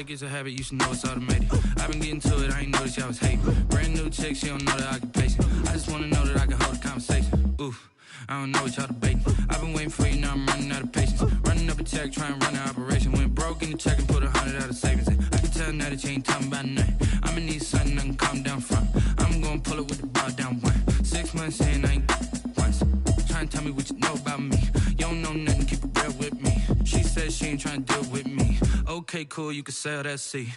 like it's a habit, you should know it's automated. I've been getting to it, I ain't noticed y'all was hating. Brand new chick, she don't know the occupation. I just wanna know that I can hold a conversation. Oof, I don't know what y'all debating. I've been waiting for you, now I'm running out of patience. Running up a check, trying to run an operation. Went broke in the check and put 100 out of savings in. I can tell now that you ain't talking about nothing. I'ma need something I can calm down from. I'm gonna pull it with the bar down one. 6 months in, I ain't once. Trying to tell me what you know about me. You don't know nothing, keep it real with me. She said she ain't trying to deal with me. Okay, cool, you can sell that seat.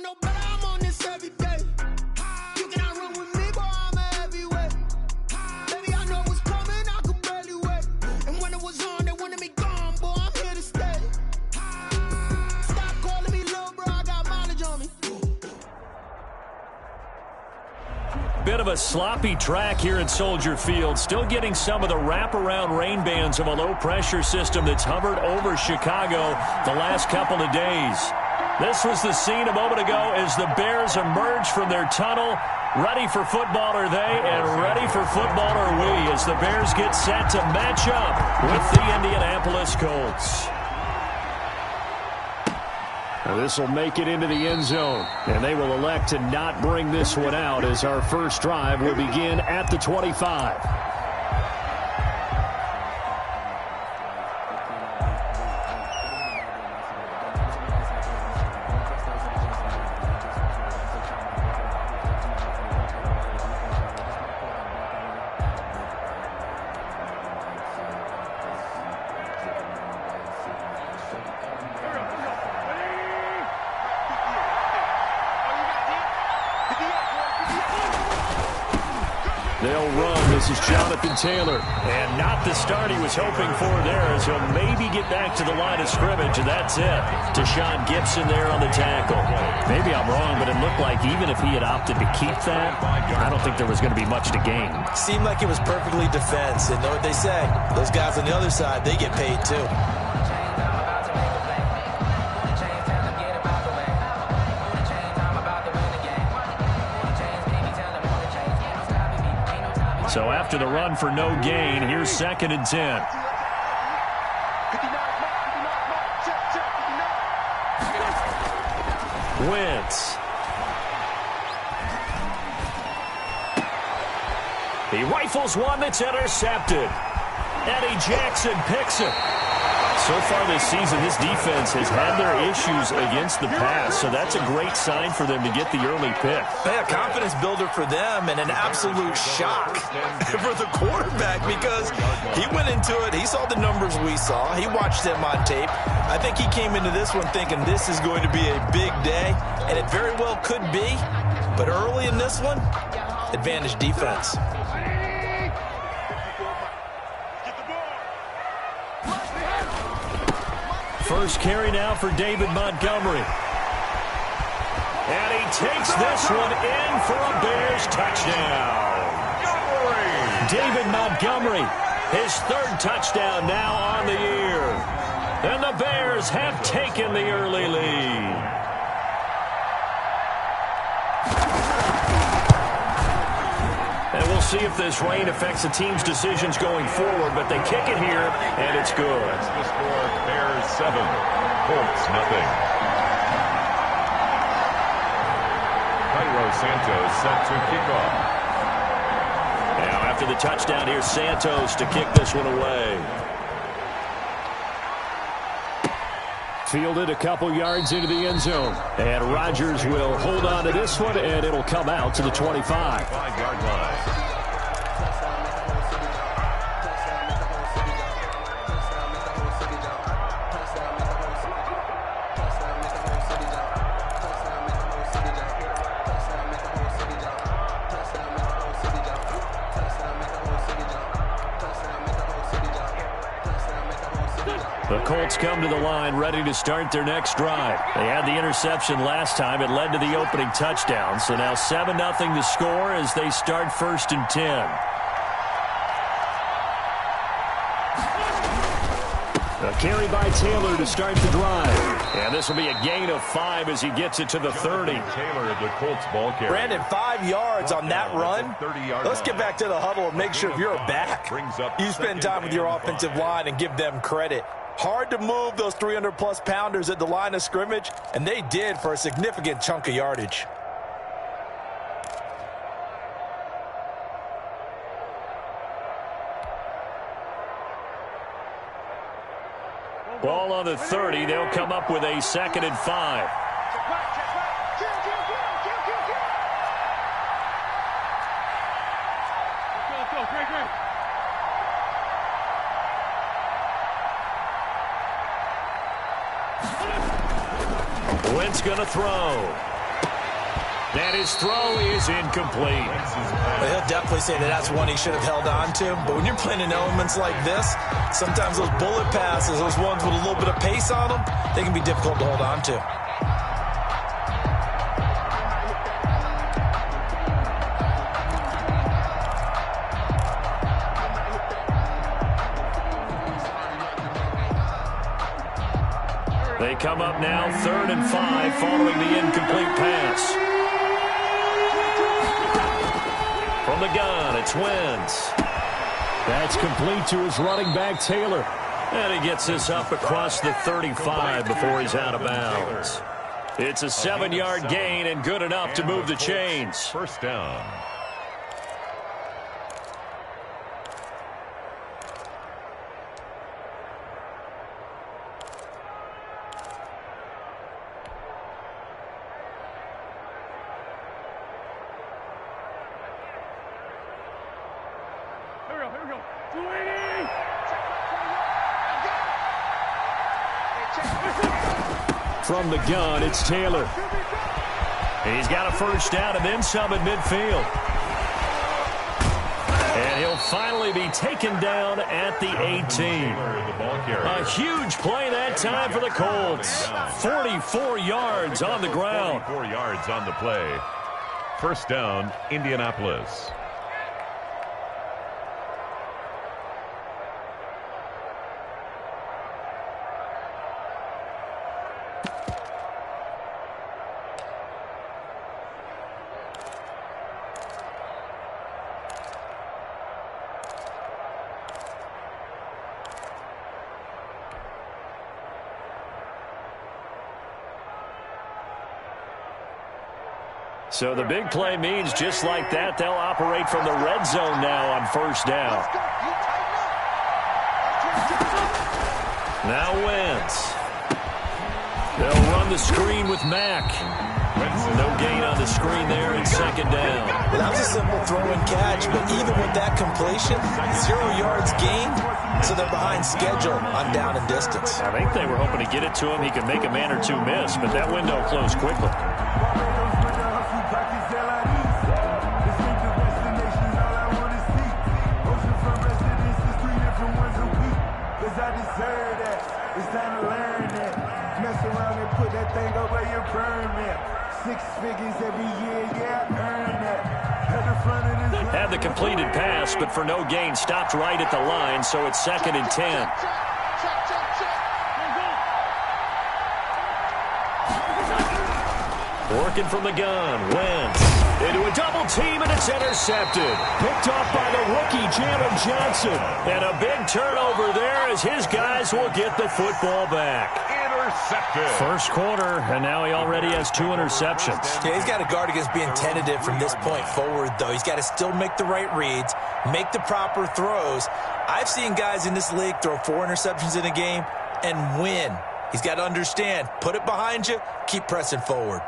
No better, I'm on this every day. You cannot run with me, boy, I'm a heavyweight. Baby, I know what's coming, I could barely wait. And when it was on, they wanted me gone, boy, I'm here to stay. Stop calling me little bro, I got mileage on me. Bit of a sloppy track here at Soldier Field. Still getting some of the wraparound rain bands of a low-pressure system that's hovered over Chicago the last couple of days. This was the scene a moment ago as the Bears emerged from their tunnel. Ready for football are they, and ready for football are we as the Bears get set to match up with the Indianapolis Colts. Now this will make it into the end zone, and they will elect to not bring this one out as our first drive will begin at the 25. They'll run. This is Jonathan Taylor. And not the start he was hoping for there as he'll maybe get back to the line of scrimmage, and that's it. Deshaun Gibson there on the tackle. Maybe I'm wrong, but it looked like even if he had opted to keep that, I don't think there was going to be much to gain. Seemed like it was perfectly defense. And know what they say? Those guys on the other side, they get paid too. So after the run for no gain, here's 2nd and 10. Wentz. He rifles one that's intercepted. Eddie Jackson picks it. So far this season, this defense has had their issues against the pass, so that's a great sign for them to get the early pick. Yeah, confidence builder for them and an absolute shock for the quarterback because he went into it. He saw the numbers we saw. He watched them on tape. I think he came into this one thinking this is going to be a big day, and it very well could be. But early in this one, advantage defense. First carry now for David Montgomery. And he takes this one in for a Bears touchdown. David Montgomery, his 3rd touchdown now on the year. And the Bears have taken the early lead. And we'll see if this rain affects the team's decisions going forward, but they kick it here, and it's good. That's the score. Bears 7, Colts nothing. Cairo Santos set to kick off. Now after the touchdown, here's Santos to kick this one away. Fielded a couple yards into the end zone. And Rodgers will hold on to this one, and it'll come out to the 25. 5-yard line. The Colts come to the line ready to start their next drive. They had the interception last time. It led to the opening touchdown. So now 7-0 to score as they start 1st and 10. A carry by Taylor to start the drive. And this will be a gain of 5 as he gets it to the 30. Taylor, the Colts ball carrier. Brandon, 5 yards on that run. Let's get back to the huddle and make sure if you're a back, you spend time with your offensive line and give them credit. Hard to move those 300-plus pounders at the line of scrimmage, and they did for a significant chunk of yardage. Ball on the 30. They'll come up with a 2nd and 5. Wentz going to throw. And his throw is incomplete. He'll definitely say that that's one he should have held on to. But when you're playing in elements like this, sometimes those bullet passes, those ones with a little bit of pace on them, they can be difficult to hold on to. They come up now 3rd and 5 following the incomplete pass. From the gun, it's Wentz. That's complete to his running back, Taylor. And he gets this up across the 35 before he's out of bounds. It's a 7-yard gain and good enough to move the chains. 1st down. From the gun, it's Taylor. He's got a 1st down and then some at midfield. And he'll finally be taken down at the 18. A huge play that time for the Colts. 44 yards on the ground. 44 yards on the play. 1st down, Indianapolis. So the big play means just like that, they'll operate from the red zone now on 1st down. Now Wentz. They'll run the screen with Mack. No gain on the screen there in 2nd down. Well, that was a simple throw and catch, but even with that completion, 0 yards gained, so they're behind schedule on down and distance. I think they were hoping to get it to him. He could make a man or two miss, but that window closed quickly. Had the completed pass, but for no gain, stopped right at the line, so it's 2nd and 10. Working from the gun, Wentz into a double team, and it's intercepted. Picked off by the rookie, Jalen Johnson. And a big turnover there as his guys will get the football back. Intercepted. 1st quarter, and now he already has 2 interceptions. Yeah, he's got to guard against being tentative from this point forward, though. He's got to still make the right reads, make the proper throws. I've seen guys in this league throw 4 interceptions in a game and win. He's got to understand, put it behind you, keep pressing forward.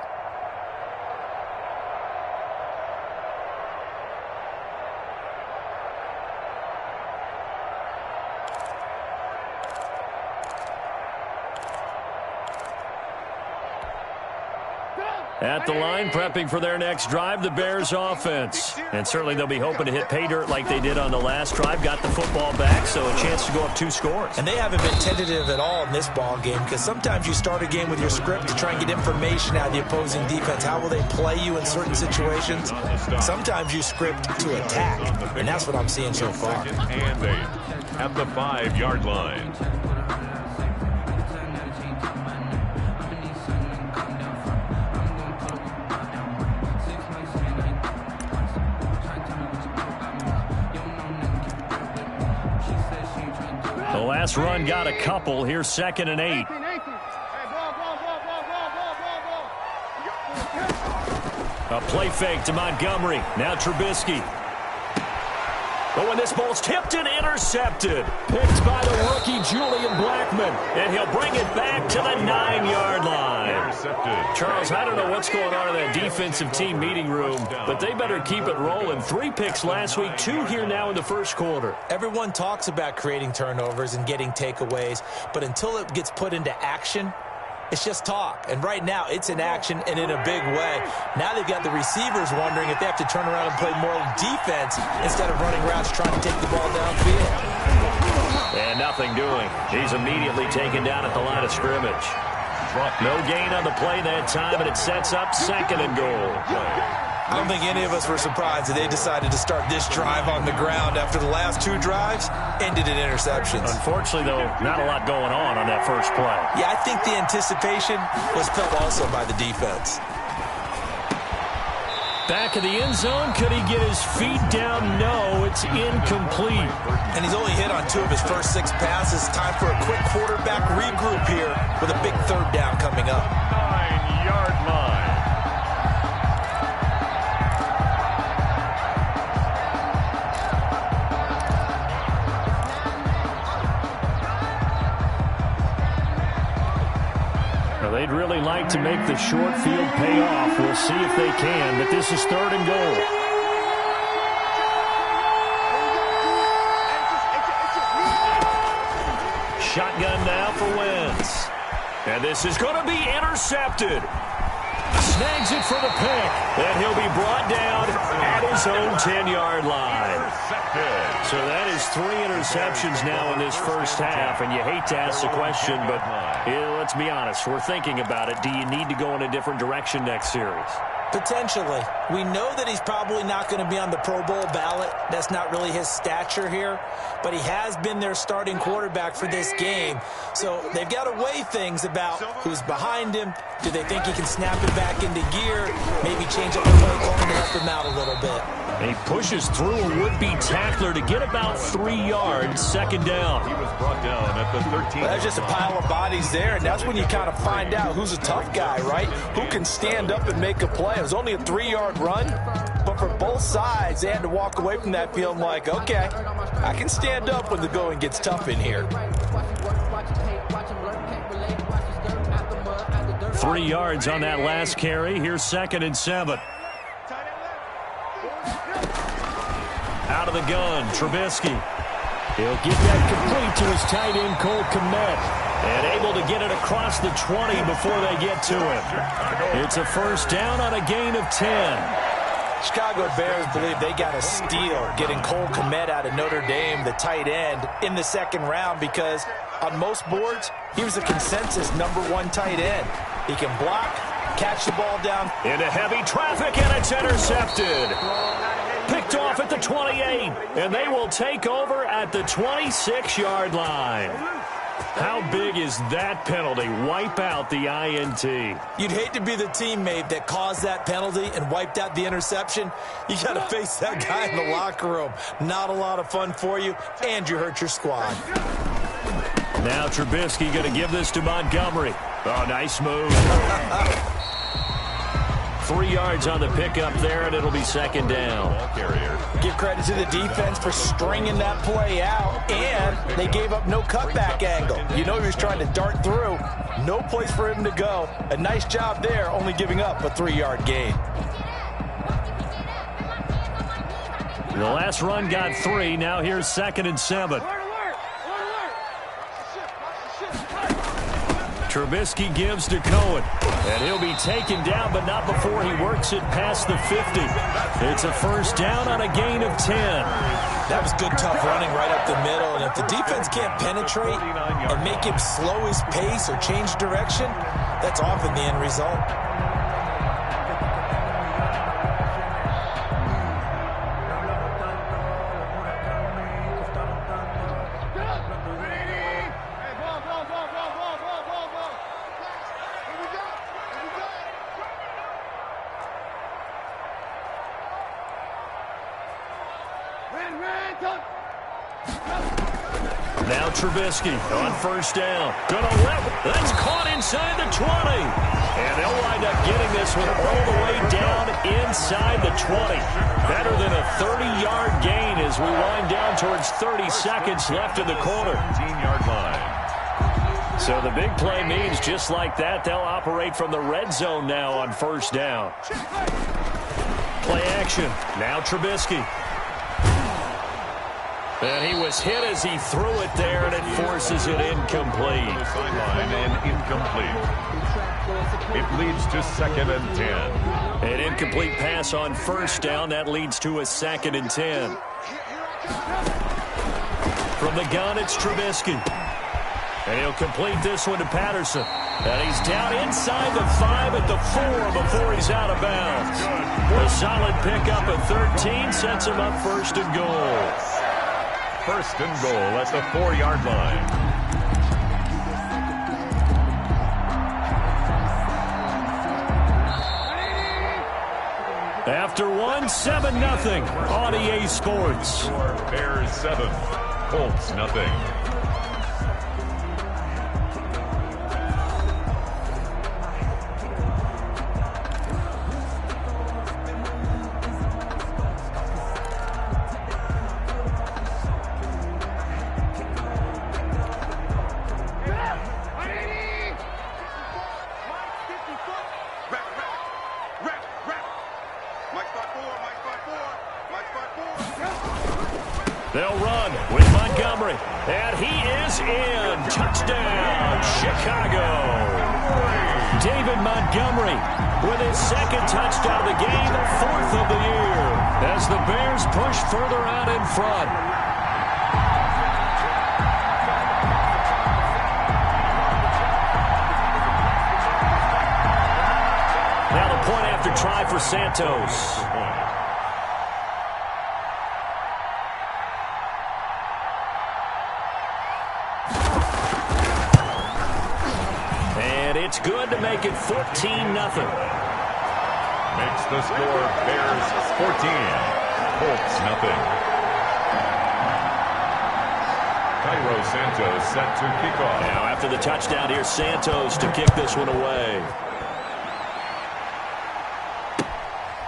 At the line, prepping for their next drive, the Bears offense. And certainly they'll be hoping to hit pay dirt like they did on the last drive. Got the football back, so a chance to go up 2 scores. And they haven't been tentative at all in this ball game, because sometimes you start a game with your script to try and get information out of the opposing defense. How will they play you in certain situations? Sometimes you script to attack, and that's what I'm seeing so far. And 8 at the 5-yard line. The last run got a couple. Here's 2nd and 8. A play fake to Montgomery. Now Trubisky. But when this ball's tipped and intercepted. Picked by the rookie Julian Blackmon. And he'll bring it back to the 9-yard line. Intercepted. Charles, I don't know what's going on in that defensive team meeting room, but they better keep it rolling. 3 picks last week, 2 here now in the first quarter. Everyone talks about creating turnovers and getting takeaways, but until it gets put into action, it's just talk. And right now, it's in action and in a big way. Now they've got the receivers wondering if they have to turn around and play more defense instead of running routes trying to take the ball downfield. And nothing doing. He's immediately taken down at the line of scrimmage. No gain on the play that time, and it sets up 2nd and goal. I don't think any of us were surprised that they decided to start this drive on the ground after the last 2 drives ended in interceptions. Unfortunately, though, not a lot going on that first play. Yeah, I think the anticipation was felt also by the defense. Back of the end zone. Could he get his feet down? No, it's incomplete. And he's only hit on 2 of his first 6 passes. Time for a quick quarterback regroup here with a big 3rd down coming up. 9-yard line. They'd really like to make the short field pay off. We'll see if they can, but this is 3rd and goal. Shotgun now for Wentz. And this is going to be intercepted. Snags it for the pick. And he'll be brought down at his own 10-yard line. So that is 3 interceptions now in this first half. And you hate to ask the question, but let's be honest. We're thinking about it. Do you need to go in a different direction next series? Potentially. We know that he's probably not going to be on the Pro Bowl ballot. That's not really his stature here. But he has been their starting quarterback for this game. So they've got to weigh things about who's behind him. Do they think he can snap it back into gear? Maybe change up the play calling to help him out a little bit. He pushes through a would-be tackler to get about 3 yards. 2nd down. He was brought down at the 13. Well, there's just a pile of bodies there, and that's when you kind of find out who's a tough guy, right? Who can stand up and make a play. It was only a 3-yard run, but for both sides, they had to walk away from that feeling like, okay, I can stand up when the going gets tough in here. 3 yards on that last carry. Here's 2nd and 7. Out of the gun, Trubisky. He'll get that complete to his tight end, Cole Kmet. And able to get it across the 20 before they get to him. It's a 1st down on a gain of 10. Chicago Bears believe they got a steal getting Cole Kmet out of Notre Dame, the tight end, in the 2nd round because on most boards, he was a consensus #1 tight end. He can block, catch the ball down. Into heavy traffic, and it's intercepted. Picked off at the 28, and they will take over at the 26-yard line. How big is that penalty? Wipe out the INT. You'd hate to be the teammate that caused that penalty and wiped out the interception. You got to face that guy in the locker room. Not a lot of fun for you, and you hurt your squad. Now Trubisky going to give this to Montgomery. Oh, nice move. 3 yards on the pickup there, and it'll be 2nd down. Give credit to the defense for stringing that play out, and they gave up no cutback angle. You know he was trying to dart through. No place for him to go. A nice job there, only giving up a 3-yard gain. The last run got 3. Now here's 2nd and 7. Trubisky gives to Cohen. And he'll be taken down, but not before he works it past the 50. It's a first down on a gain of 10. That was good, tough running right up the middle. And if the defense can't penetrate and make him slow his pace or change direction, that's often the end result. Now Trubisky on first down. Gonna whip. That's caught inside the 20. And they'll wind up getting this one all the way down inside the 20. Better than a 30-yard gain as we wind down towards 30 seconds left in the quarter. 15-yard line. So the big play means just like that, they'll operate from the red zone now on first down. Play action. Now Trubisky. And he was hit as he threw it there, and it forces it incomplete. Sideline and incomplete. It leads to 2nd and 10. An incomplete pass on first down. That leads to a 2nd and 10. From the gun, it's Trubisky. And he'll complete this one to Patterson. And he's down inside the 5 at the 4 before he's out of bounds. A solid pickup at 13 sets him up first and goal. First and goal at the 4-yard line. After 1, 7-0 on EA Sports. Bears 7, Colts nothing. They'll run with Montgomery. And he is in. Touchdown, Chicago. David Montgomery with his 2nd touchdown of the game, 4th of the year, as the Bears push further out in front. Now the point after try for Santos. It's good to make it 14-0. Makes the score Bears 14, Colts nothing. Cairo Santos set to kick off. Now after the touchdown, here's Santos to kick this one away.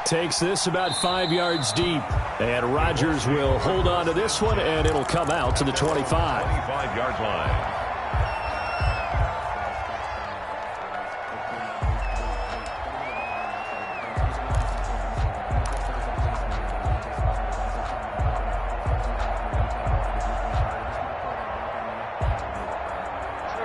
Takes this about 5 yards deep. And Rodgers will hold on to this one, and it'll come out to the 25. 25-yard line.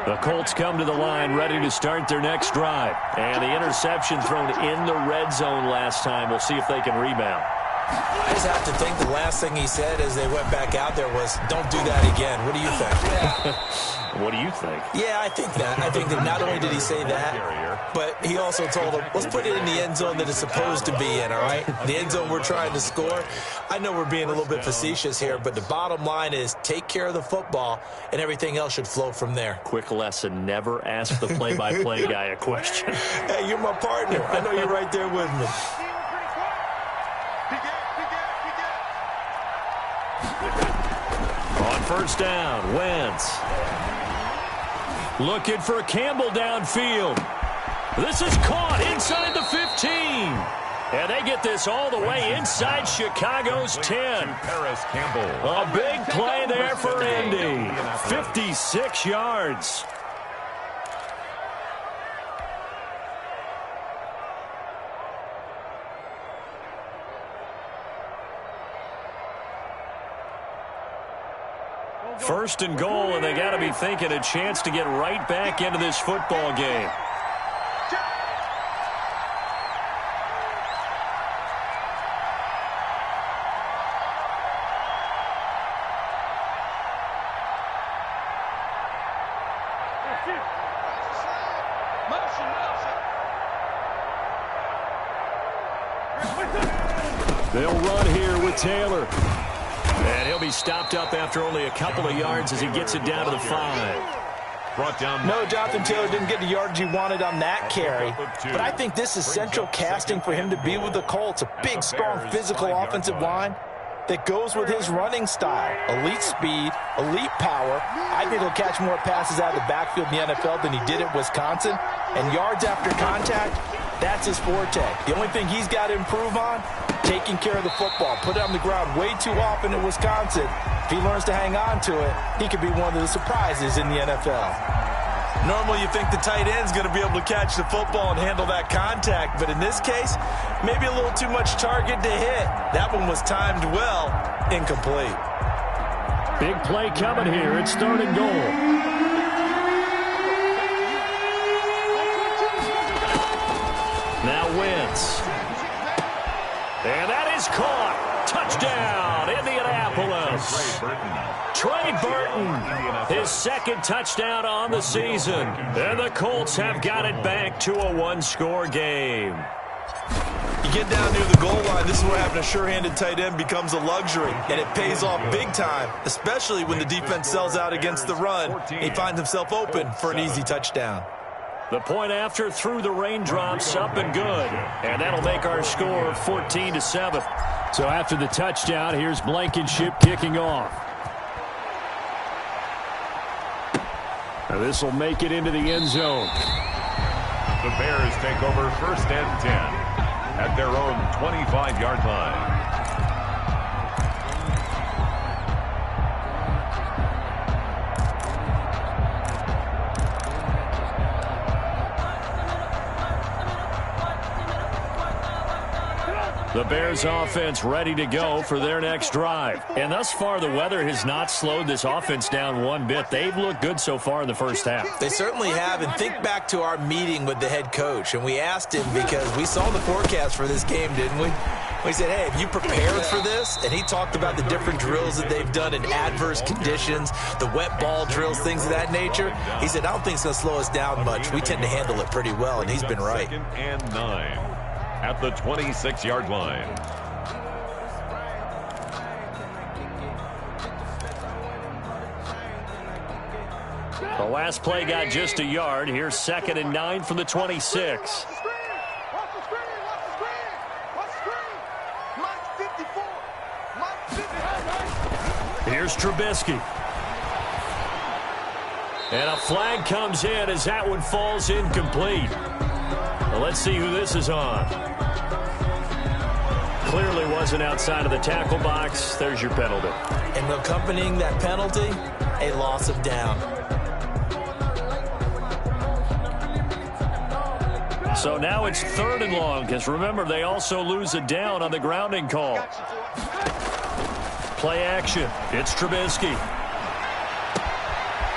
The Colts come to the line ready to start their next drive. And the interception thrown in the red zone last time. We'll see if they can rebound. I just have to think the last thing he said as they went back out there was, don't do that again. What do you think? What do you think? Yeah, I think that. I think that not only did he say that, but he also told them, let's put it in the end zone that it's supposed to be in, all right? The end zone we're trying to score. I know we're being a little bit facetious here, but the bottom line is take care of the football, and everything else should flow from there. Quick lesson, never ask the play-by-play guy a question. Hey, you're my partner. I know you're right there with me. On first down, Wentz. Looking for Campbell downfield. This is caught inside the 15. And they get this all the way inside Chicago's 10. Paris Campbell. A big play there for Indy. 56 yards. First and goal, and they got to be thinking a chance to get right back into this football game. They'll run here with Taylor. And he'll be stopped up after only a couple of yards as he gets it down to the 5. Brought down. No, Jonathan Taylor didn't get the yardage he wanted on that carry. But I think this is central casting for him to be with the Colts. A big, strong, physical offensive line that goes with his running style. Elite speed, elite power. I think he'll catch more passes out of the backfield in the NFL than he did at Wisconsin. And yards after contact, that's his forte. The only thing he's got to improve on, taking care of the football. Put it on the ground way too often in Wisconsin. If he learns to hang on to it, he could be one of the surprises in the NFL. Normally you think the tight end's going to be able to catch the football and handle that contact, but in this case, maybe a little too much target to hit. That one was timed well, incomplete. Big play coming here. It's 3rd and goal. Now Wentz. And that is caught. Touchdown, Indianapolis. Trey Burton, his 2nd touchdown on the season. And the Colts have got it back to a 1-score game. You get down near the goal line, this is where having a sure-handed tight end becomes a luxury, and it pays off big time, especially when the defense sells out against the run. He finds himself open for an easy touchdown. The point after through the raindrops, up and good. And that'll make our score 14-7. So after the touchdown, here's Blankenship kicking off. Now this will make it into the end zone. The Bears take over 1st and 10 at their own 25-yard line. The Bears offense ready to go for their next drive. And thus far, the weather has not slowed this offense down one bit. They've looked good so far in the first half. They certainly have. And think back to our meeting with the head coach. And we asked him because we saw the forecast for this game, didn't we? We said, hey, have you prepared for this? And he talked about the different drills that they've done in adverse conditions, the wet ball drills, things of that nature. He said, I don't think it's going to slow us down much. We tend to handle it pretty well, and he's been right. 2nd and 9 at the 26-yard line. The last play got just a yard. Here's 2nd and 9 from the 26. Here's Trubisky. And a flag comes in as that one falls incomplete. Well, let's see who this is on. Clearly wasn't outside of the tackle box. There's your penalty. And accompanying that penalty, a loss of down. So now it's 3rd and long, because remember, they also lose a down on the grounding call. Play action. It's Trubisky.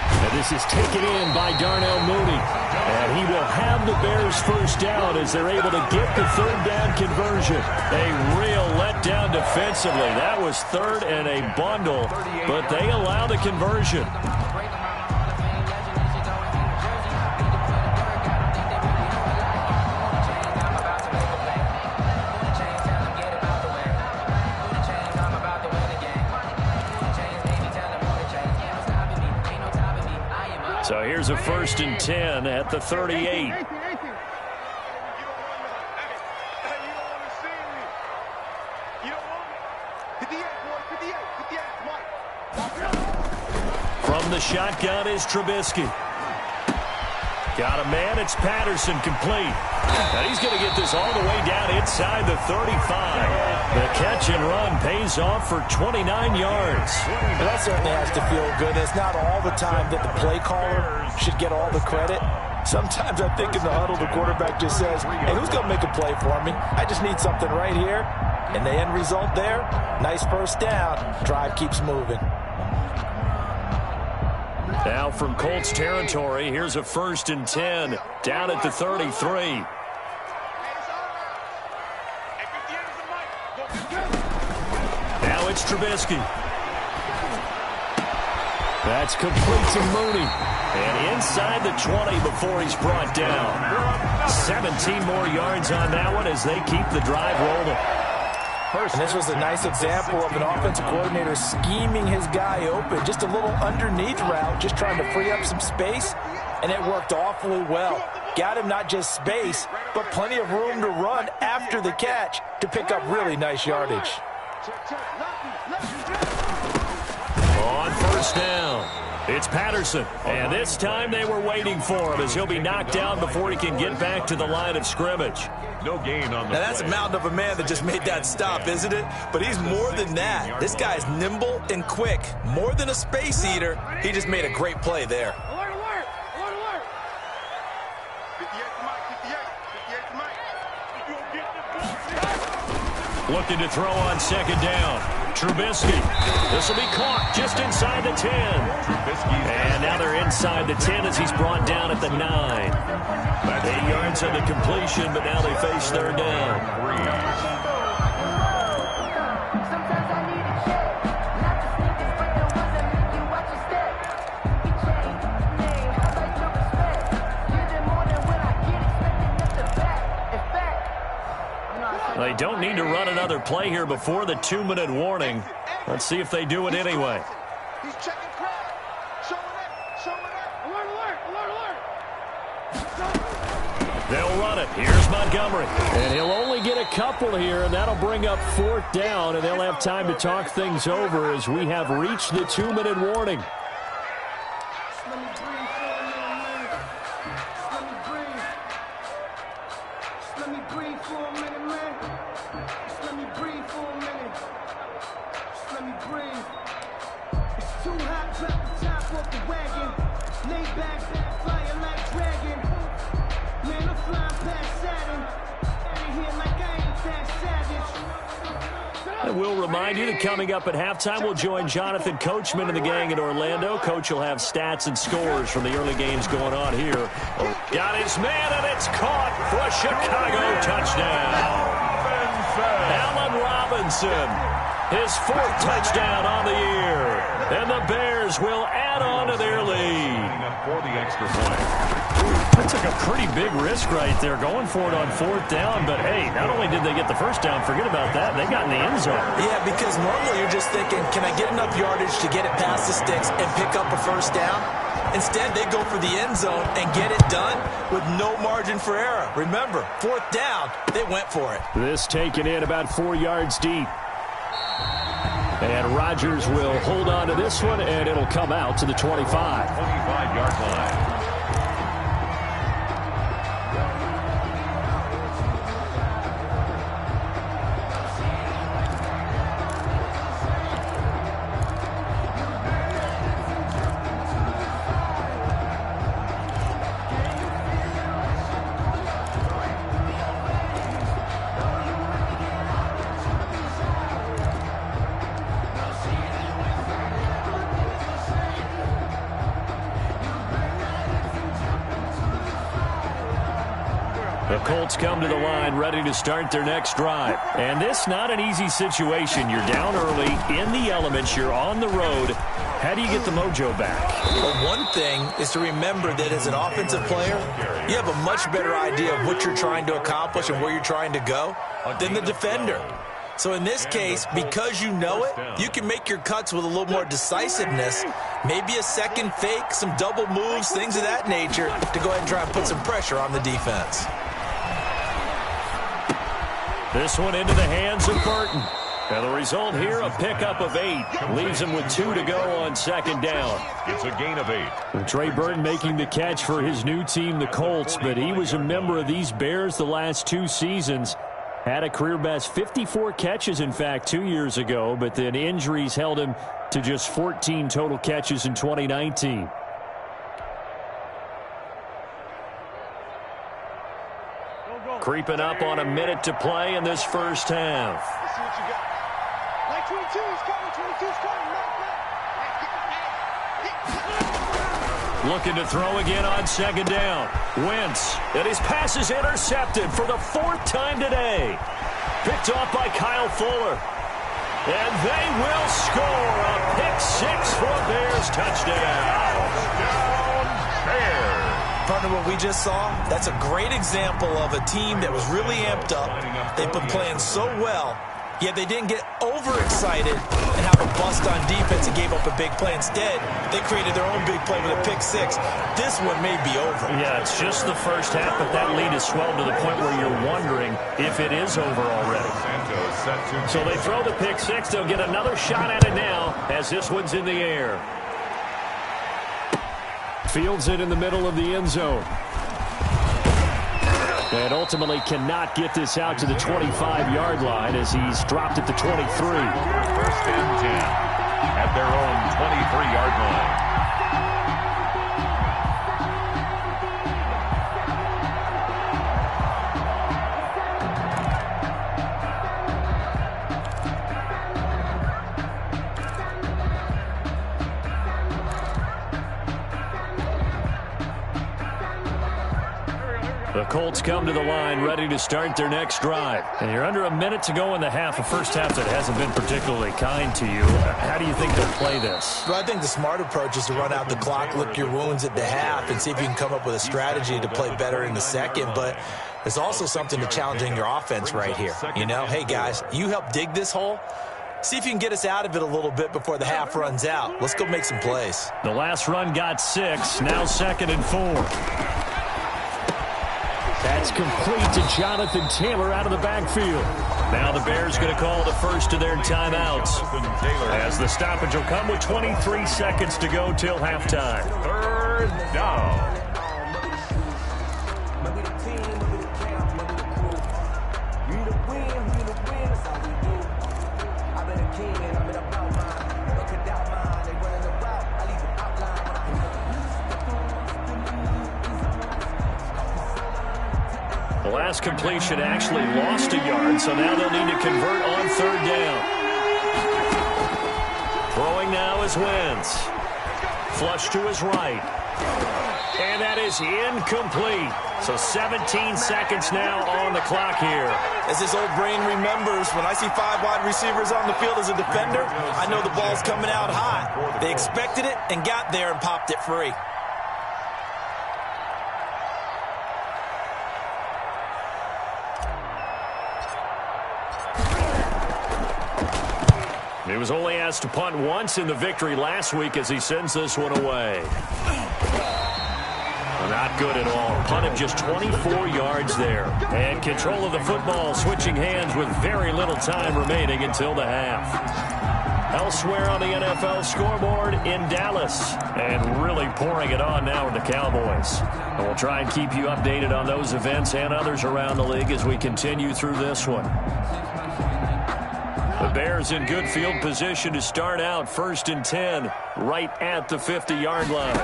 And this is taken in by Darnell Mooney. And he will have the Bears first down as they're able to get the 3rd down conversion. A real letdown defensively. That was 3rd and a bundle, but they allow the conversion. So here's a 1st and 10 at the 38. From the shotgun is Trubisky. Got a man, it's Patterson, complete. And he's going to get this all the way down inside the 35. The catch and run pays off for 29 yards. Well, that certainly has to feel good. It's not all the time that the play caller should get all the credit. Sometimes I think in the huddle, the quarterback just says, hey, who's going to make a play for me? I just need something right here. And the end result there, nice first down. Drive keeps moving. Now from Colts territory, here's a 1st and 10 down at the 33. Now it's Trubisky. That's complete to Mooney. And inside the 20 before he's brought down. 17 more yards on that one as they keep the drive rolling. And this was a nice example of an offensive coordinator scheming his guy open. Just a little underneath route, just trying to free up some space, and it worked awfully well. Got him not just space, but plenty of room to run after the catch to pick up really nice yardage. On 1st down, it's Patterson. And this time they were waiting for him as he'll be knocked down before he can get back to the line of scrimmage. No gain on the Now that's a mountain of a man that just made that stop, isn't it? But he's more than that. This guy's nimble and quick. More than a space eater. He just made a great play there. Alert, alert, alert, alert. 58 to Mike, 58 to Mike. Looking to throw on 2nd down. Trubisky. This will be caught just inside the 10. And now they're inside the 10 as he's brought down at the 9. 8 yards on the completion, but now they face 3rd down. They don't need to run another play here before the 2-minute warning. Let's see if they do it anyway. He's checking crowd. Showing it. Alert, alert, alert, alert. They'll run it. Here's Montgomery. And he'll only get a couple here, and that'll bring up 4th down, and they'll have time to talk things over as we have reached the 2-minute warning. I will remind you that coming up at halftime, we'll join Jonathan Coachman and the gang in Orlando. Coach will have stats and scores from the early games going on here. Got his man, and it's caught for a Chicago touchdown. Allen Robinson, his 4th touchdown on the year. And the Bears will add on to their lead. For the extra point. That took a pretty big risk right there, going for it on 4th down. But, hey, not only did they get the 1st down, forget about that, they got in the end zone. Yeah, because normally you're just thinking, can I get enough yardage to get it past the sticks and pick up a 1st down? Instead, they go for the end zone and get it done with no margin for error. Remember, 4th down, they went for it. This taken in about 4 yards deep. And Rodgers will hold on to this one, and it'll come out to the 25. 25-yard line. The Colts come to the line ready to start their next drive. And this not an easy situation. You're down early, in the elements, you're on the road. How do you get the mojo back? Well, one thing is to remember that as an offensive player, you have a much better idea of what you're trying to accomplish and where you're trying to go than the defender. So in this case, because you know it, you can make your cuts with a little more decisiveness, maybe a second fake, some double moves, things of that nature, to go ahead and try and put some pressure on the defense. This one into the hands of Burton. And the result here, a pickup of 8. Leaves him with 2 to go on 2nd down. It's a gain of 8. Trey Burton making the catch for his new team, the Colts, but he was a member of these Bears the last 2 seasons. Had a career best 54 catches, in fact, 2 years ago, but then injuries held him to just 14 total catches in 2019. Creeping up on a minute to play in this first half. Let's see what you got. Like 22 is coming, 22 is coming. Looking to throw again on second down. Wentz, and his pass is intercepted for the 4th time today. Picked off by Kyle Fuller. And they will score a pick-6 for a Bears touchdown. Partner, what we just saw, that's a great example of a team that was really amped up. They've been playing so well, yet they didn't get overexcited and have a bust on defense and gave up a big play. Instead, they created their own big play with a pick-6. This one may be over. Yeah, it's just the first half, but that lead has swelled to the point where you're wondering if it is over already. So they throw the pick-6. They'll get another shot at it now as this one's in the air. Fields it in the middle of the end zone. And ultimately cannot get this out to the 25-yard line as he's dropped at the 23. 1st and 10 at their own 23-yard line. The Colts come to the line ready to start their next drive. And you're under a minute to go in the half, a first half that hasn't been particularly kind to you. How do you think they'll play this? Well, I think the smart approach is to run out the clock, lick your wounds at the half, and see if you can come up with a strategy to play better in the second. But there's also something to challenging your offense right here. You know, hey, guys, you help dig this hole. See if you can get us out of it a little bit before the half runs out. Let's go make some plays. The last run got 6, now 2nd and 4. That's complete to Jonathan Taylor out of the backfield. Now the Bears going to call the first of their timeouts as the stoppage will come with 23 seconds to go till halftime. 3rd down. The last completion actually lost a yard, so now they'll need to convert on 3rd down. Throwing now is Wentz. Flush to his right. And that is incomplete. So 17 seconds now on the clock here. As his old brain remembers, when I see 5 wide receivers on the field as a defender, I know the ball's coming out hot. They expected it and got there and popped it free. He was only asked to punt once in the victory last week as he sends this one away. Not good at all. Punted just 24 yards there. And control of the football switching hands with very little time remaining until the half. Elsewhere on the NFL scoreboard in Dallas. And really pouring it on now with the Cowboys. And we'll try and keep you updated on those events and others around the league as we continue through this one. The Bears in good field position to start out 1st and 10 right at the 50-yard line.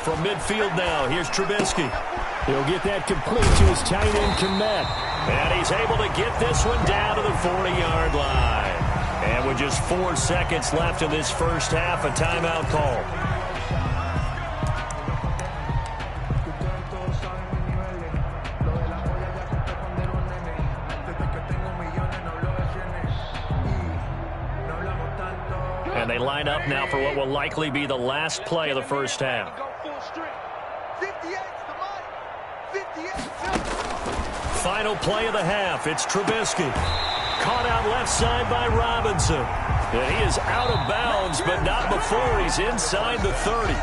From midfield now, here's Trubisky. He'll get that complete to his tight end, Komet. And he's able to get this one down to the 40-yard line. And with just 4 seconds left in this first half, a timeout call. And they line up now for what will likely be the last play of the first half. Final play of the half. It's Trubisky. Caught out left side by Robinson. And he is out of bounds, but not before he's inside the 30.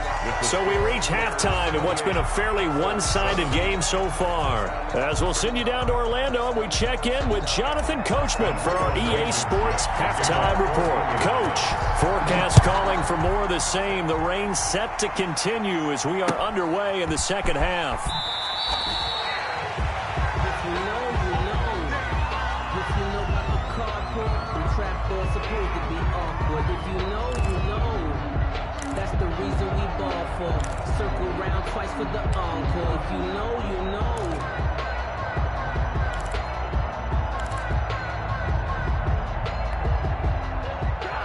So we reach halftime in what's been a fairly one-sided game so far. As we'll send you down to Orlando, and we check in with Jonathan Coachman for our EA Sports Halftime Report. Coach, forecast calling for more of the same. The rain set to continue as we are underway in the second half. Circle round twice for the encore. If you know, you know.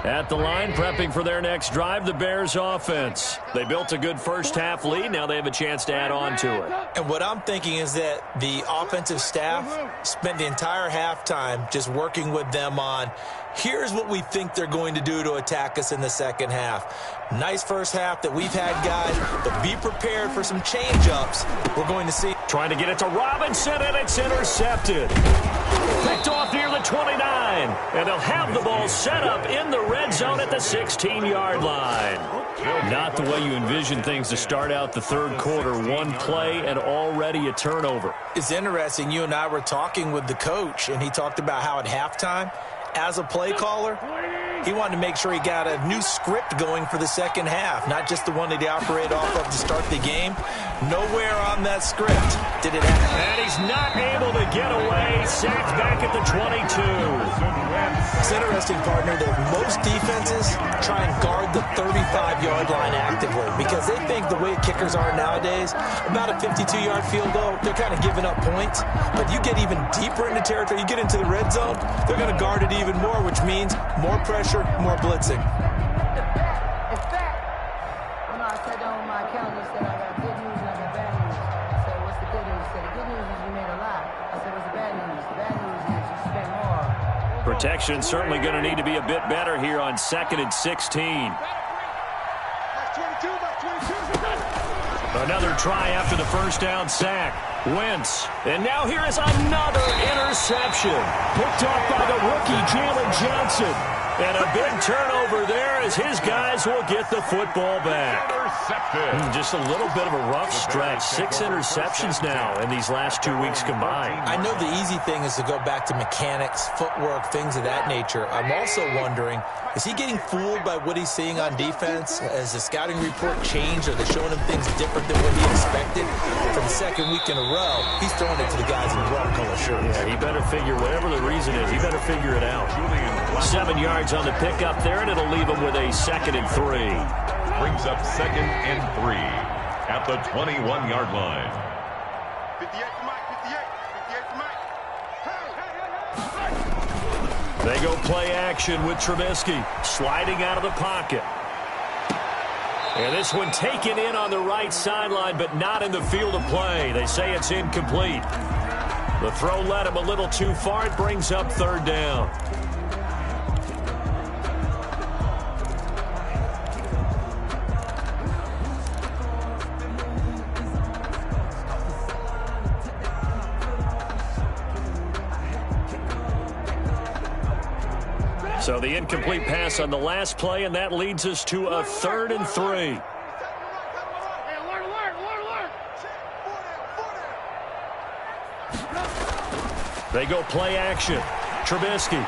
At the line, prepping for their next drive, the Bears offense. They built a good first-half lead. Now they have a chance to add on to it. And what I'm thinking is that the offensive staff spent the entire halftime just working with them on, here's what we think they're going to do to attack us in the second half. Nice first half that we've had, guys, but be prepared for some change-ups we're going to see. Trying to get it to Robinson, and it's intercepted. Picked off near the 29, and they'll have the ball set up in the red zone at the 16-yard line. Not the way you envision things to start out the third quarter. One play and already a turnover. It's interesting. You and I were talking with the coach, and he talked about how at halftime, as a play caller, he wanted to make sure he got a new script going for the second half, not just the one that he operated off of to start the game. Nowhere on that script did it happen. And he's not able to get away. Sacked back at the 22. It's interesting, partner, that most defenses try and guard the 35-yard line actively because they think the way kickers are nowadays, about a 52-yard field goal, they're kind of giving up points. But you get even deeper into territory, you get into the red zone, they're going to guard it even more, which means more pressure, more blitzing. In fact, you know, I sat down with my accountant and said, I got good news and I got bad news. I said, what's the good news? He said, the good news is you made a lot. I said, what's the bad news? The bad news is you spent more. Protection certainly going to need to be a bit better here on 2nd and 16. Another try after the first down sack. Wentz. And now here is another interception. Picked off by the rookie, Jalen Johnson. And a big turnover there as his guys will get the football back. Just a little bit of a rough stretch. 6 interceptions now in these last 2 weeks combined. I know the easy thing is to go back to mechanics, footwork, things of that nature. I'm also wondering, is he getting fooled by what he's seeing on defense? Has the scouting report changed? Are they showing him things different than what he expected? For the second week in a row, he's throwing it to the guys in the wrong color shirts. Yeah, he better figure, whatever the reason is, he better figure it out. 7 yards on the pickup there, and it'll leave him with a 2nd and 3. Brings up 2nd and 3 at the 21-yard line. 58 for Mike, 58 for Mike. They go play action with Trubisky, sliding out of the pocket. And this one taken in on the right sideline, but not in the field of play. They say it's incomplete. The throw led him a little too far. It brings up 3rd down. So the incomplete pass on the last play, and that leads us to a 3rd and 3. They go play action. Trubisky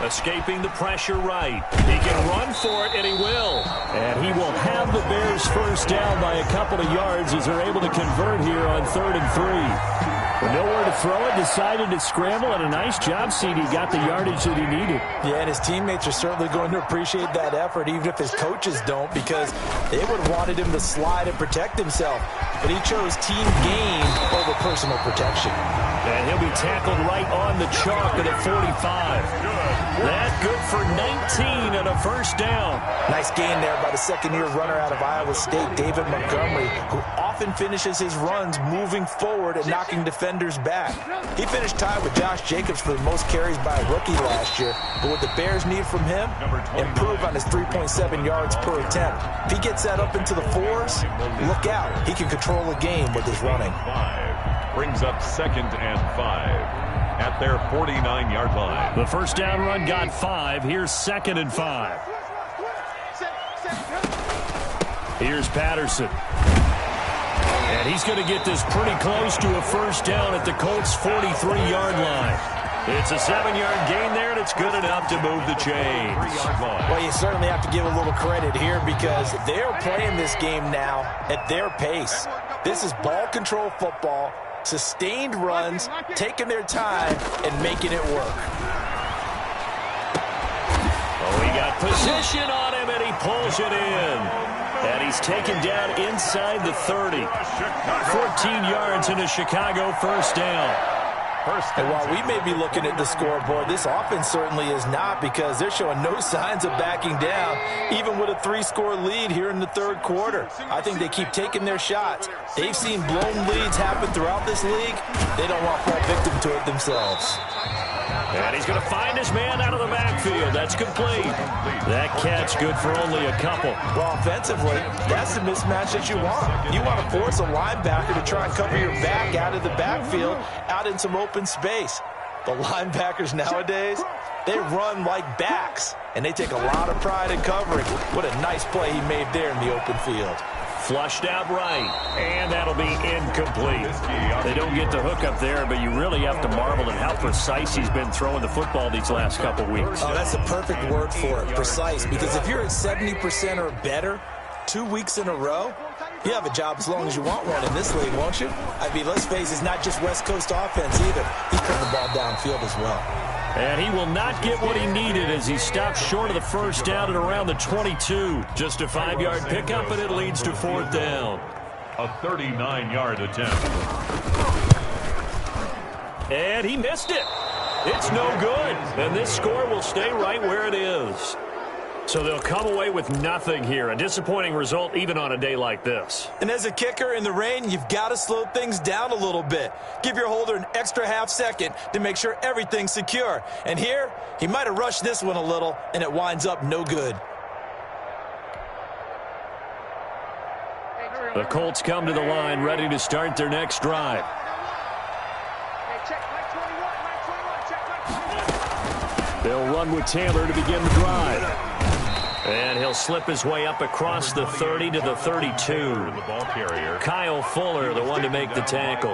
escaping the pressure right. He can run for it, and he will. And he will have the Bears first down by a couple of yards as they're able to convert here on 3rd and 3. With nowhere to throw it, decided to scramble, and a nice job, CD. Got the yardage that he needed. Yeah, and his teammates are certainly going to appreciate that effort, even if his coaches don't, because they would have wanted him to slide and protect himself. But he chose team gain over personal protection. And he'll be tackled right on the chalk at the 45. That good for 19 and a first down. Nice gain there by the second-year runner out of Iowa State, David Montgomery, who often finishes his runs moving forward and knocking defenders back. He finished tied with Josh Jacobs for the most carries by a rookie last year. But what the Bears need from him, improve on his 3.7 yards per attempt. If he gets that up into the 4s, look out. He can control a game with his running. Brings up 2nd and 5 at their 49-yard line. The first down run got 5. Here's 2nd and 5. Here's Patterson. And he's going to get this pretty close to a first down at the Colts' 43-yard line. It's a 7-yard gain there, and it's good enough to move the chains. Well, you certainly have to give a little credit here because they're playing this game now at their pace. This is ball control football, sustained runs, taking their time, and making it work. Oh, he got position on him, and he pulls it in. And he's taken down inside the 30. 14 yards in a Chicago first down. And while we may be looking at the scoreboard, this offense certainly is not, because they're showing no signs of backing down, even with a 3-score lead here in the third quarter. I think they keep taking their shots. They've seen blown leads happen throughout this league. They don't want to fall victim to it themselves. And he's going to find his man out of the backfield. That's complete. That catch good for only a couple. Well, offensively, that's the mismatch that you want. You want to force a linebacker to try and cover your back out of the backfield, out in some open space. The linebackers nowadays, they run like backs, and they take a lot of pride in covering. What a nice play he made there in the open field. Flushed out right, and that'll be incomplete. They don't get the hook up there, but you really have to marvel at how precise he's been throwing the football these last couple weeks. Oh, that's the perfect word for it, precise, because if you're at 70% or better 2 weeks in a row, you have a job as long as you want one in this league, won't you? I mean, let's face it, it's not just West Coast offense either. He's putting the ball downfield as well. And he will not get what he needed as he stopped short of the first down at around the 22. Just a 5-yard pickup, and it leads to fourth down. A 39-yard attempt. And he missed it. It's no good. And this score will stay right where it is. So they'll come away with nothing here. A disappointing result even on a day like this. And as a kicker in the rain, you've got to slow things down a little bit. Give your holder an extra half second to make sure everything's secure. And here, he might have rushed this one a little, and it winds up no good. The Colts come to the line ready to start their next drive. They'll run with Taylor to begin the drive. And he'll slip his way up across the 30 to the 32. Kyle Fuller, the one to make the tackle.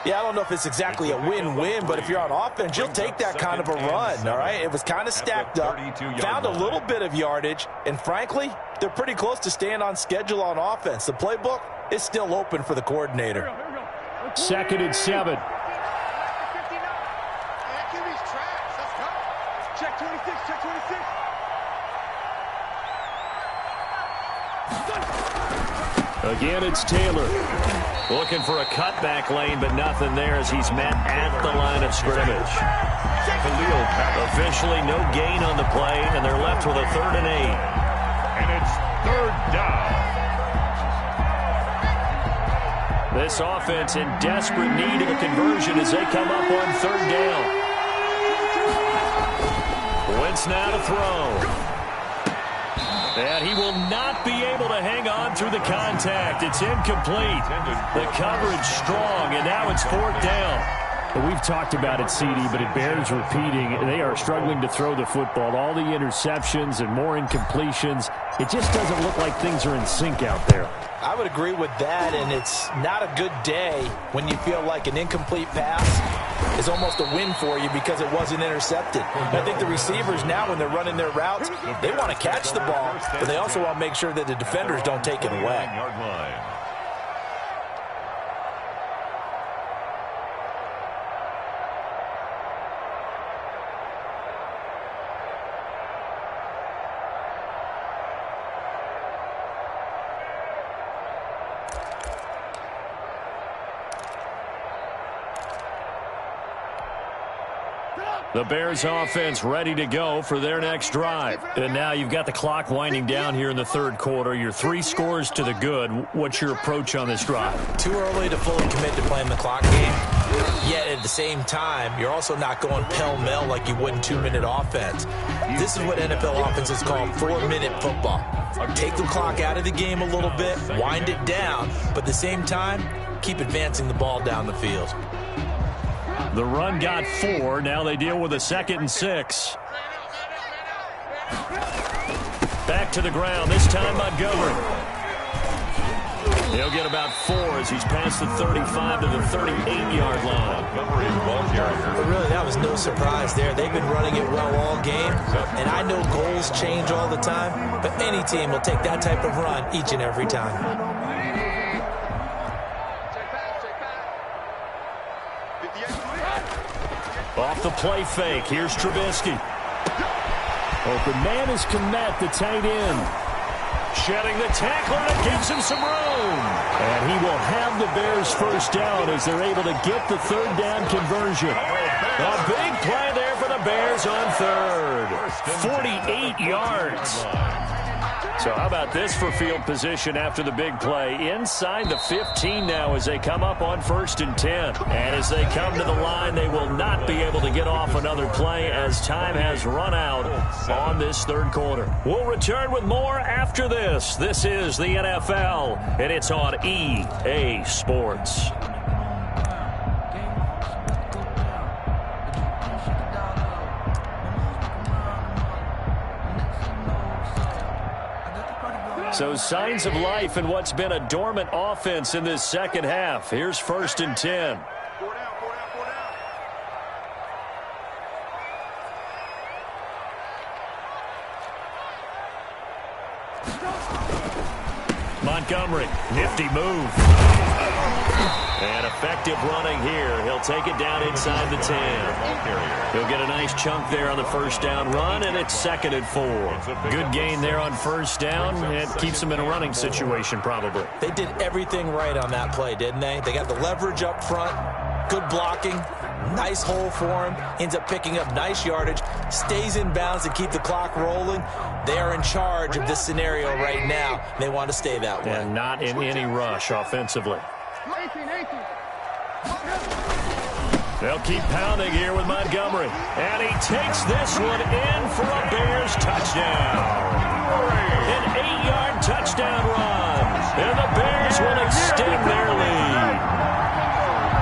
Yeah, I don't know if it's exactly a win-win, but if you're on offense, you'll take that kind of a run, all right? It was kind of stacked up, found a little bit of yardage, and frankly, they're pretty close to staying on schedule on offense. The playbook is still open for the coordinator. 2nd and 7. Check 26, check 26. Again, it's Taylor. Looking for a cutback lane, but nothing there as he's met at the line of scrimmage. Officially no gain on the play, and they're left with a 3rd and 8. And it's 3rd down. This offense in desperate need of a conversion as they come up on 3rd down. Wentz now to throw. And he will not be able to hang on through the contact. It's incomplete. The coverage strong, and now it's 4th down. We've talked about it, CD, but it bears repeating. They are struggling to throw the football. All the interceptions and more incompletions. It just doesn't look like things are in sync out there. I would agree with that, and it's not a good day when you feel like an incomplete pass is almost a win for you because it wasn't intercepted. And I think the receivers now, when they're running their routes, they want to catch the ball, but they also want to make sure that the defenders don't take it away. The Bears offense ready to go for their next drive. And now you've got the clock winding down here in the 3rd quarter. You're 3 scores to the good. What's your approach on this drive? Too early to fully commit to playing the clock game. Yet at the same time, you're also not going pell-mell like you would in 2-minute offense. This is what NFL offenses call 4-minute football. Take the clock out of the game a little bit, wind it down, but at the same time, keep advancing the ball down the field. The run got 4. Now they deal with a 2nd and 6. Back to the ground. This time Montgomery. He'll get about 4 as he's past the 35 to the 38-yard line. But really, that was no surprise there. They've been running it well all game. And I know goals change all the time, but any team will take that type of run each and every time. Off the play fake. Here's Trubisky. Open man is Komet, the tight end. Shedding the tackler, and it gives him some room. And he will have the Bears first down as they're able to get the third down conversion. A big play there for the Bears on third. 48 yards. So how about this for field position after the big play? Inside the 15 now as they come up on 1st and 10. And as they come to the line, they will not be able to get off another play as time has run out on this third quarter. We'll return with more after this. This is the NFL, and it's on EA Sports. So signs of life in what's been a dormant offense in this second half. Here's 1st and 10. Montgomery, nifty move. And effective running here. He'll take it down inside the 10. He'll get a nice chunk there on the first down run, and it's 2nd and 4. Good gain there on first down. It keeps him in a running situation probably. They did everything right on that play, didn't they? They got the leverage up front, good blocking, nice hole for him, ends up picking up nice yardage, stays in bounds to keep the clock rolling. They are in charge of this scenario right now. They want to stay that way. And not in any rush offensively. They'll keep pounding here with Montgomery. And he takes this one in for a Bears touchdown. An 8-yard touchdown run. And the Bears will extend their lead.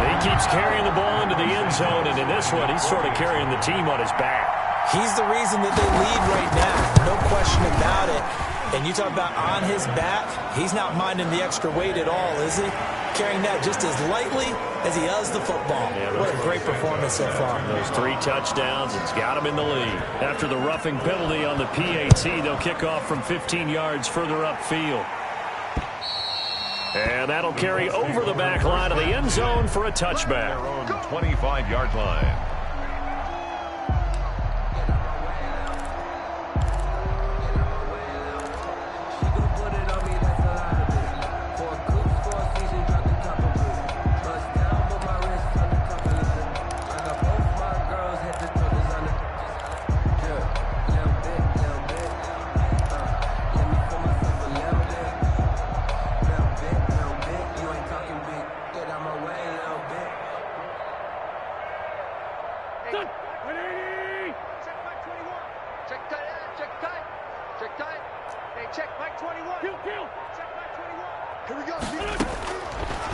He keeps carrying the ball into the end zone, and in this one, he's sort of carrying the team on his back. He's the reason that they lead right now. No question about it. And you talk about on his back, he's not minding the extra weight at all, is he? Carrying that just as lightly as he does the football. Yeah, what a great performance so far. Those 3 touchdowns, it's got him in the lead. After the roughing penalty on the PAT, they'll kick off from 15 yards further upfield. And that'll carry over the back line of the end zone for a touchback. 25-yard line.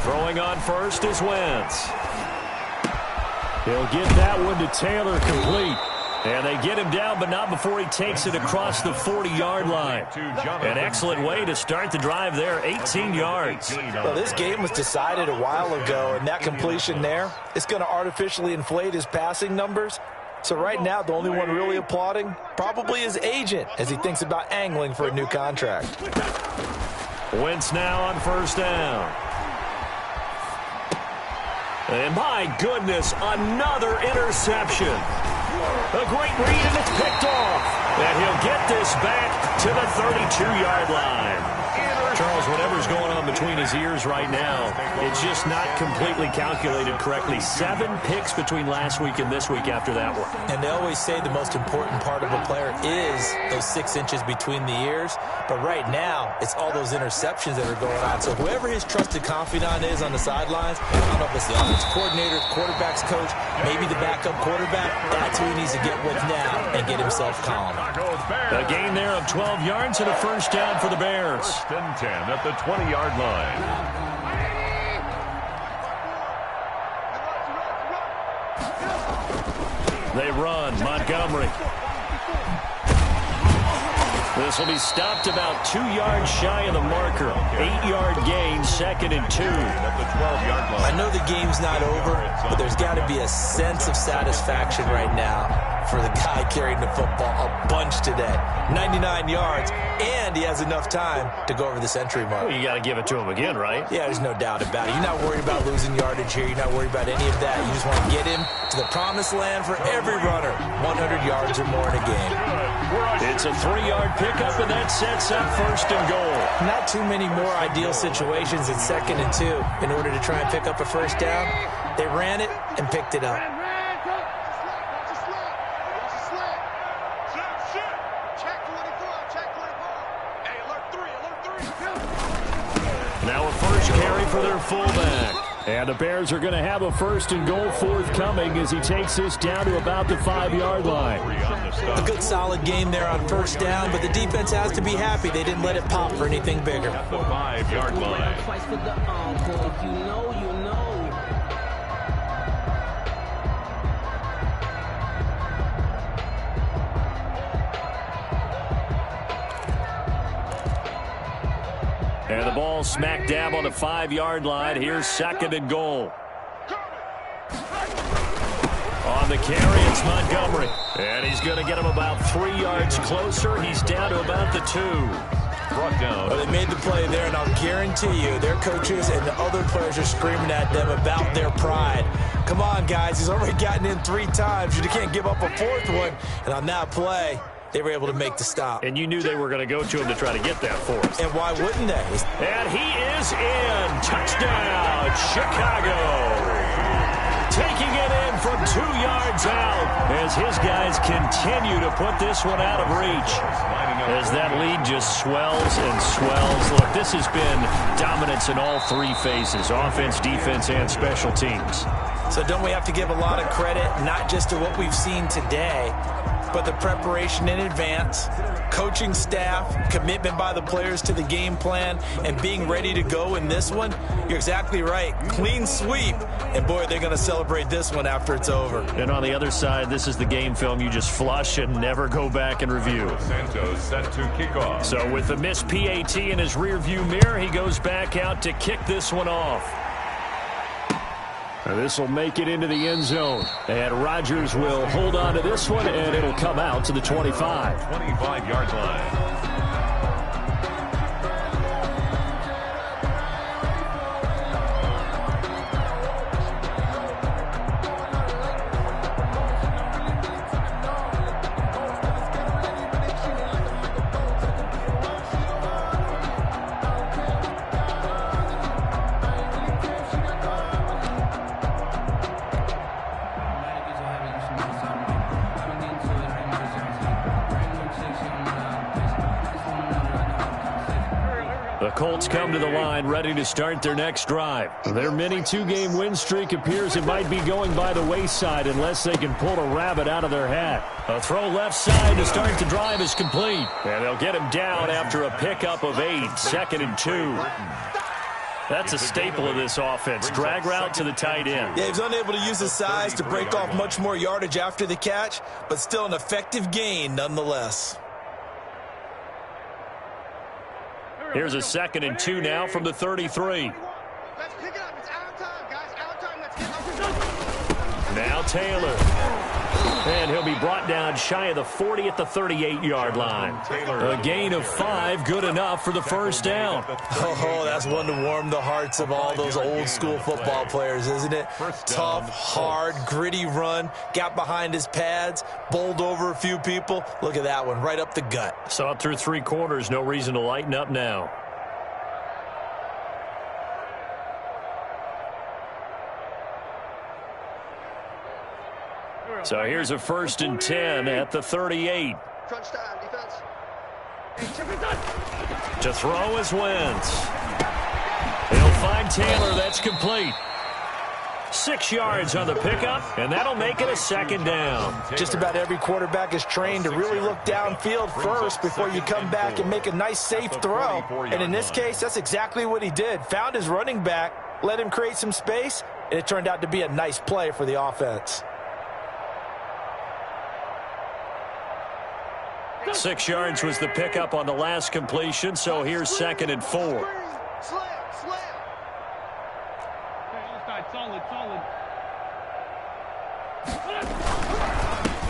Throwing on first is Wentz. He'll get that one to Taylor complete. And they get him down, but not before he takes it across the 40-yard line. An excellent way to start the drive there, 18 yards. Well, this game was decided a while ago, and that completion there, it's going to artificially inflate his passing numbers. So right now, the only one really applauding probably his agent as he thinks about angling for a new contract. Wentz now on first down. And my goodness, another interception. A great read, and it's picked off. And he'll get this back to the 32-yard line. Charles, whatever's going on between his ears right now, it's just not completely calculated correctly. 7 picks between last week and this week after that one. And they always say the most important part of a player is those 6 inches between the ears. But right now, it's all those interceptions that are going on. So whoever his trusted confidant is on the sidelines, I don't know if it's the offense coordinator, quarterback's coach, maybe the backup quarterback, that's who he needs to get with now and get himself calm. A gain there of 12 yards and a first down for the Bears. 1st and 10 at the 20-yard line. They run. Montgomery. This will be stopped about 2 yards shy of the marker. 8-yard gain, 2nd and 2. At the 12-yard line. I know the game's not over, but there's got to be a sense of satisfaction right now for the guy carrying the football a bunch today. 99 yards, and he has enough time to go over the century mark. Well, you got to give it to him again, right? Yeah, there's no doubt about it. You're not worried about losing yardage here. You're not worried about any of that. You just want to get him to the promised land for every runner. 100 yards or more in a game. It's a 3-yard pickup, and that sets up 1st and goal. Not too many more ideal situations at 2nd and 2 in order to try and pick up a first down. They ran it and picked it up. Now a first carry for their fullback. And the Bears are going to have a 1st and goal forthcoming as he takes this down to about the 5-yard line. A good solid game there on 1st down, but the defense has to be happy they didn't let it pop for anything bigger. At the 5-yard line. Twice for the encore. If you know, you know. And the ball smack dab on the 5-yard line. Here's 2nd and goal. On the carry, it's Montgomery. And he's going to get him about 3 yards closer. He's down to about the 2. Brought down. Well, they made the play there, and I'll guarantee you their coaches and the other players are screaming at them about their pride. Come on, guys. He's already gotten in 3 times. You can't give up a 4th one. And on that play, they were able to make the stop. And you knew they were going to go to him to try to get that 4th. And why wouldn't they? And he is in. Touchdown, Chicago. Taking it in from 2 yards out as his guys continue to put this one out of reach. As that lead just swells and swells. Look, this has been dominance in all 3 phases, offense, defense, and special teams. So don't we have to give a lot of credit, not just to what we've seen today, but the preparation in advance, coaching staff, commitment by the players to the game plan, and being ready to go in this one? You're exactly right. Clean sweep. And, boy, they're going to celebrate this one after it's over. And on the other side, this is the game film you just flush and never go back and review. Santos set to kick off. So with the missed PAT in his rearview mirror, he goes back out to kick this one off. This will make it into the end zone. And Rodgers will hold on to this one, and it'll come out to the 25. 25-yard line. Colts come to the line ready to start their next drive. Their mini 2-game win streak appears it might be going by the wayside unless they can pull a rabbit out of their hat. A throw left side to start the drive is complete. And they'll get him down after a pickup of 8, 2nd and 2. That's a staple of this offense. Drag route to the tight end. Yeah, he's unable to use his size to break off much more yardage after the catch, but still an effective gain nonetheless. Here's a 2nd and 2 now from the 33. Let's pick it up. It's our time, guys. Our time. Let's get up. Now Taylor. And he'll be brought down shy of the 40 at the 38-yard line. A gain of 5, good enough for the 1st down. Oh, that's one to warm the hearts of all those old-school football players, isn't it? Tough, hard, gritty run, got behind his pads, bowled over a few people. Look at that one, right up the gut. Saw it through 3 quarters, no reason to lighten up now. So here's a 1st and 10 at the 38. Crunch time, defense. To throw is Wentz. He'll find Taylor. That's complete. 6 yards on the pickup, and that'll make it a 2nd down. Just about every quarterback is trained to really look downfield first before you come back and make a nice, safe throw. And in this case, that's exactly what he did. Found his running back, let him create some space, and it turned out to be a nice play for the offense. 6 yards was the pickup on the last completion, so here's 2nd and 4. Slam. Solid.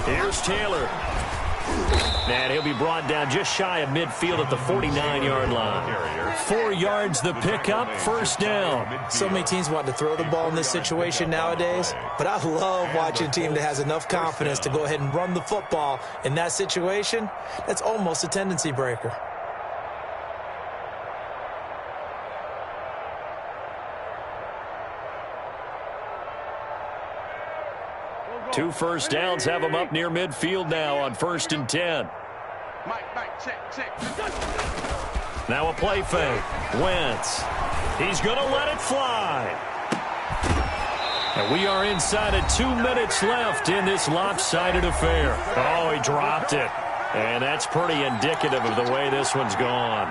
Here's Taylor. And he'll be brought down just shy of midfield at the 49-yard line. 4 yards the pickup, first down. So many teams want to throw the ball in this situation nowadays, but I love watching a team that has enough confidence to go ahead and run the football in that situation. That's almost a tendency breaker. Two first downs have them up near midfield now on 1st and 10. Now a play fake. Wentz. He's going to let it fly. And we are inside of 2 minutes left in this lopsided affair. Oh, he dropped it. And that's pretty indicative of the way this one's gone.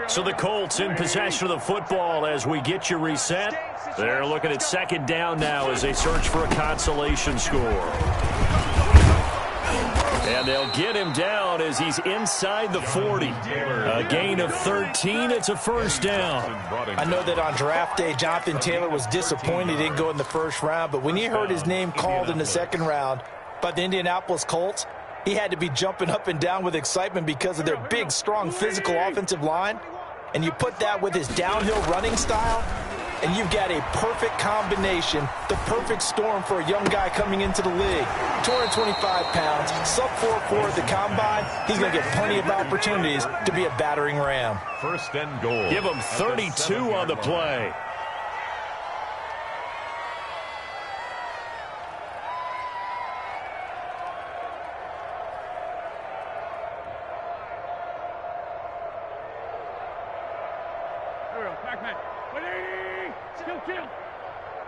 So the Colts in possession of the football as we get you reset. They're looking at 2nd down now as they search for a consolation score. And they'll get him down as he's inside the 40. A gain of 13. It's a first down. I know that on draft day, Jonathan Taylor was disappointed he didn't go in the 1st round, but when he heard his name called in the 2nd round by the Indianapolis Colts, he had to be jumping up and down with excitement because of their big, strong, physical offensive line. And you put that with his downhill running style, and you've got a perfect combination, the perfect storm for a young guy coming into the league. 225 pounds, sub 4.4 at the combine. He's going to get plenty of opportunities to be a battering ram. 1st and goal. Give him 32 on the play.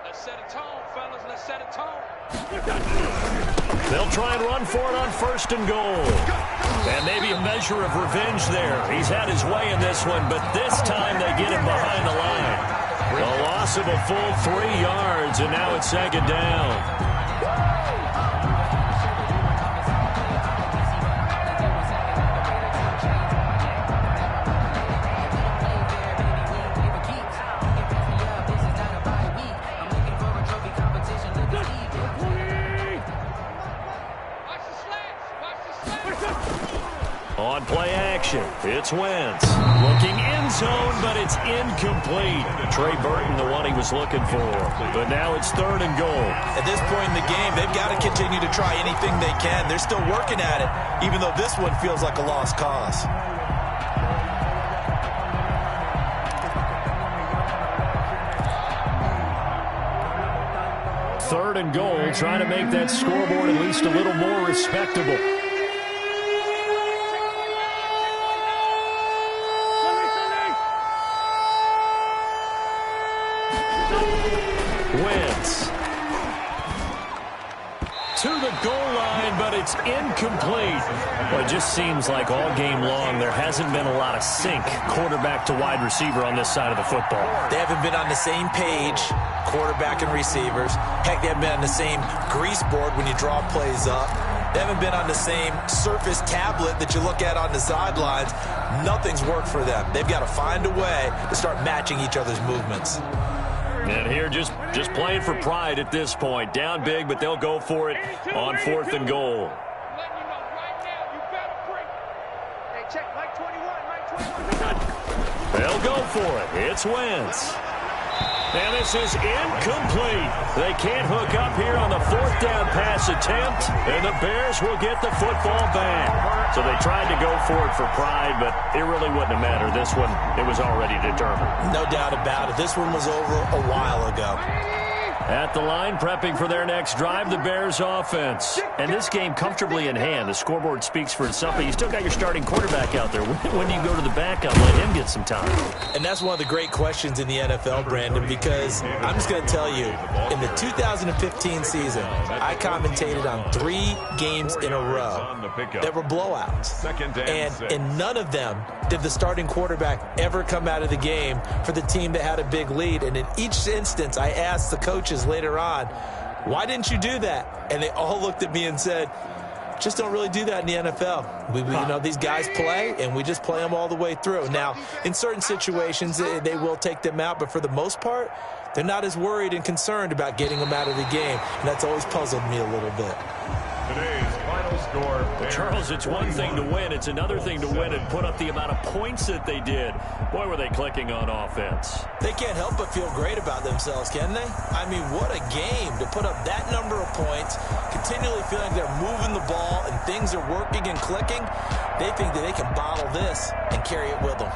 Let's set a tone, fellas. Let's set a tone. They'll try and run for it on 1st and goal. And maybe a measure of revenge there. He's had his way in this one, but this time they get him behind the line. A loss of a full 3 yards, and now it's 2nd down. On play action, it's Wentz. Looking end zone, but it's incomplete. Trey Burton, the one he was looking for. But now it's 3rd and goal. At this point in the game, they've got to continue to try anything they can. They're still working at it, even though this one feels like a lost cause. Third and goal, trying to make that scoreboard at least a little more respectable. Wentz to the goal line, but it's incomplete. Well, it just seems like all game long there hasn't been a lot of sync quarterback to wide receiver on this side of the football. They haven't been on the same page, quarterback and receivers. Heck, they haven't been on the same grease board when you draw plays up. They haven't been on the same Surface tablet that you look at on the sidelines. Nothing's worked for them. They've got to find a way to start matching each other's movements. And here just playing for pride at this point. Down big, but they'll go for it on 4th and goal. They'll go for it. It's Wentz. And this is incomplete. They can't hook up here on the 4th down pass attempt, and the Bears will get the football back. So they tried to go for it for pride, but it really wouldn't have mattered. This one, it was already determined. No doubt about it. This one was over a while ago. At the line, prepping for their next drive, the Bears offense. And this game comfortably in hand. The scoreboard speaks for itself, but you still got your starting quarterback out there. When do you go to the backup, let him get some time? And that's one of the great questions in the NFL, Brandon, because I'm just going to tell you, in the 2015 season, I commentated on 3 games in a row that were blowouts. And in none of them did the starting quarterback ever come out of the game for the team that had a big lead. And in each instance, I asked the coaches later on, why didn't you do that? And they all looked at me and said, just don't really do that in the NFL. These guys play, and we just play them all the way through. Now, in certain situations, they will take them out, but for the most part, they're not as worried and concerned about getting them out of the game, and that's always puzzled me a little bit. Today's final score. Charles, it's one thing to win. It's another thing to win and put up the amount of points that they did. Boy, were they clicking on offense. They can't help but feel great about themselves, can they? I mean, what a game to put up that number of points, continually feeling they're moving the ball and things are working and clicking. They think that they can bottle this and carry it with them.